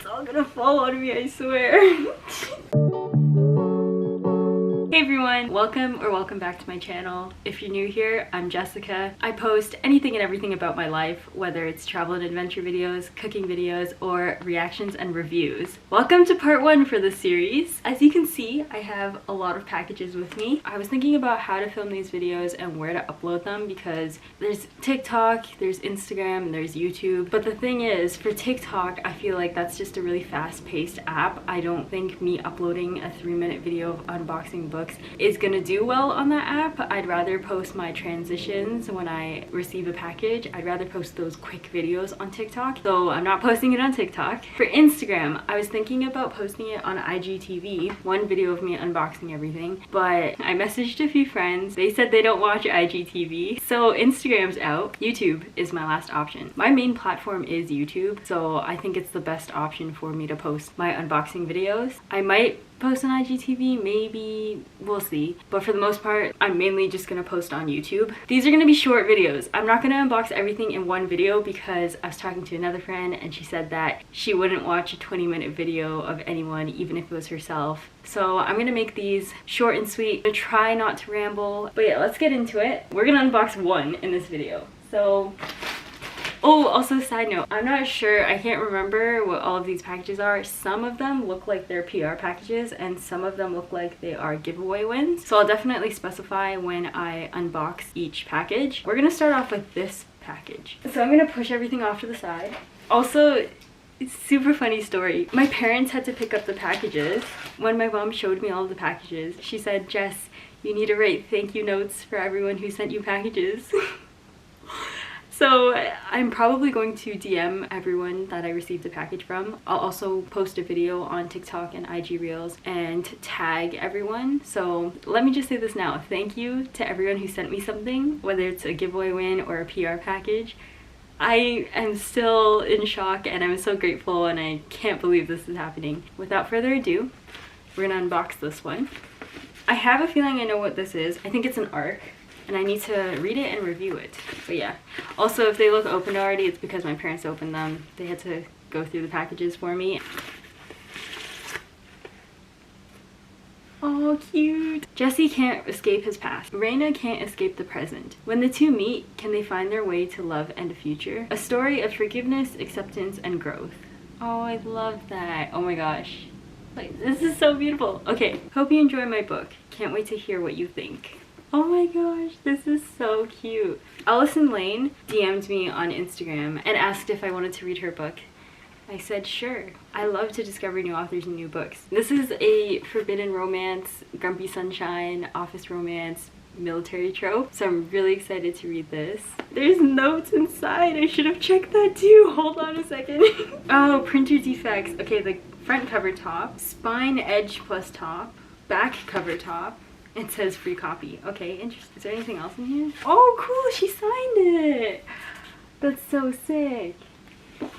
It's all gonna fall on me, I swear. Hey everyone, welcome back to my channel. If you're new here, I'm Jessica. I post anything and everything about my life, whether it's travel and adventure videos, cooking videos, or reactions and reviews. Welcome to part 1 for this series. As you can see, I have a lot of packages with me. I was thinking about how to film these videos and where to upload them because there's TikTok, there's Instagram, and there's YouTube. But the thing is, for TikTok, I feel like that's just a really fast-paced app. I don't think me uploading a 3-minute video of unboxing books is gonna do well on that app. I'd rather post my transitions when I receive a package. I'd rather post those quick videos on TikTok, so I'm not posting it on TikTok. For Instagram, I was thinking about posting it on IGTV, one video of me unboxing everything, but I messaged a few friends. They said they don't watch IGTV, so Instagram's out. YouTube is my last option. My main platform is YouTube, so I think it's the best option for me to post my unboxing videos. I might post on IGTV, maybe, we'll see. But for the most part, I'm mainly just gonna post on YouTube. These are gonna be short videos. I'm not gonna unbox everything in one video because I was talking to another friend and she said that she wouldn't watch a 20-minute video of anyone, even if it was herself. So I'm gonna make these short and sweet. I'm gonna try not to ramble. But yeah, let's get into it. We're gonna unbox one in this video. So, oh, also side note, I'm not sure, I can't remember what all of these packages are. Some of them look like they're PR packages and some of them look like they are giveaway wins. So I'll definitely specify when I unbox each package. We're gonna start off with this package. So I'm gonna push everything off to the side. Also, it's a super funny story. My parents had to pick up the packages. When my mom showed me all of the packages, she said, "Jess, you need to write thank you notes for everyone who sent you packages." So I'm probably going to DM everyone that I received a package from. I'll also post a video on TikTok and IG Reels and tag everyone. So let me just say this now. Thank you to everyone who sent me something, whether it's a giveaway win or a PR package. I am still in shock and I'm so grateful and I can't believe this is happening. Without further ado, we're gonna unbox this one. I have a feeling I know what this is. I think it's an ARC. And I need to read it and review it. But yeah. Also, if they look opened already, it's because my parents opened them. They had to go through the packages for me. Oh, cute. Jesse can't escape his past. Raina can't escape the present. When the two meet, can they find their way to love and a future? A story of forgiveness, acceptance, and growth. Oh, I love that. Oh my gosh. Like, this is so beautiful. Okay, hope you enjoy my book. Can't wait to hear what you think. Oh my gosh, this is so cute. Ellison Lane DM'd me on Instagram and asked if I wanted to read her book. I said sure. I love to discover new authors and new books. This is a forbidden romance, grumpy sunshine, office romance, military trope, so I'm really excited to read this. There's notes inside. I should have checked that too. Hold on a second. Oh, printer defects. Okay, the front cover top, spine edge plus top, back cover top. It says free copy. Okay, interesting. Is there anything else in here? Oh, cool! She signed it! That's so sick.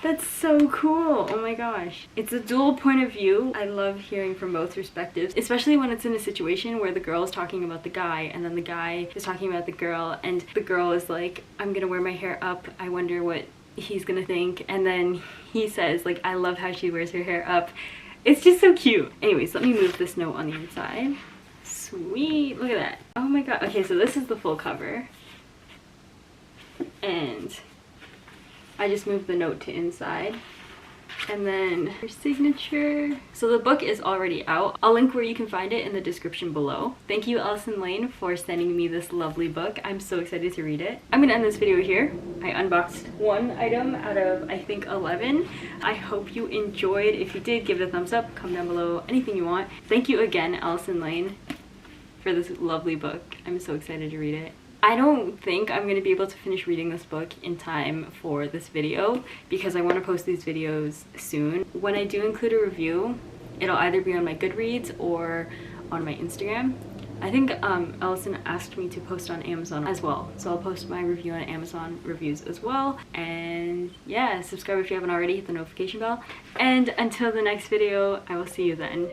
That's so cool. Oh my gosh. It's a dual point of view. I love hearing from both perspectives, especially when it's in a situation where the girl is talking about the guy and then the guy is talking about the girl and the girl is like, I'm gonna wear my hair up. I wonder what he's gonna think. And then he says, like, I love how she wears her hair up. It's just so cute. Anyways, let me move this note on the inside. Sweet, look at that. Oh my god. Okay, so this is the full cover. And I just moved the note to inside. And then her signature. So the book is already out. I'll link where you can find it in the description below. Thank you, Ellison Lane, for sending me this lovely book. I'm so excited to read it. I'm gonna end this video here. I unboxed one item out of, I think, 11. I hope you enjoyed. If you did, give it a thumbs up. Comment down below anything you want. Thank you again, Ellison Lane, for this lovely book. I'm so excited to read it. I don't think I'm going to be able to finish reading this book in time for this video because I want to post these videos soon. When I do include a review, it'll either be on my Goodreads or on my Instagram. I think Ellison asked me to post on Amazon as well, so I'll post my review on Amazon reviews as well. And yeah, subscribe if you haven't already, hit the notification bell. And until the next video, I will see you then.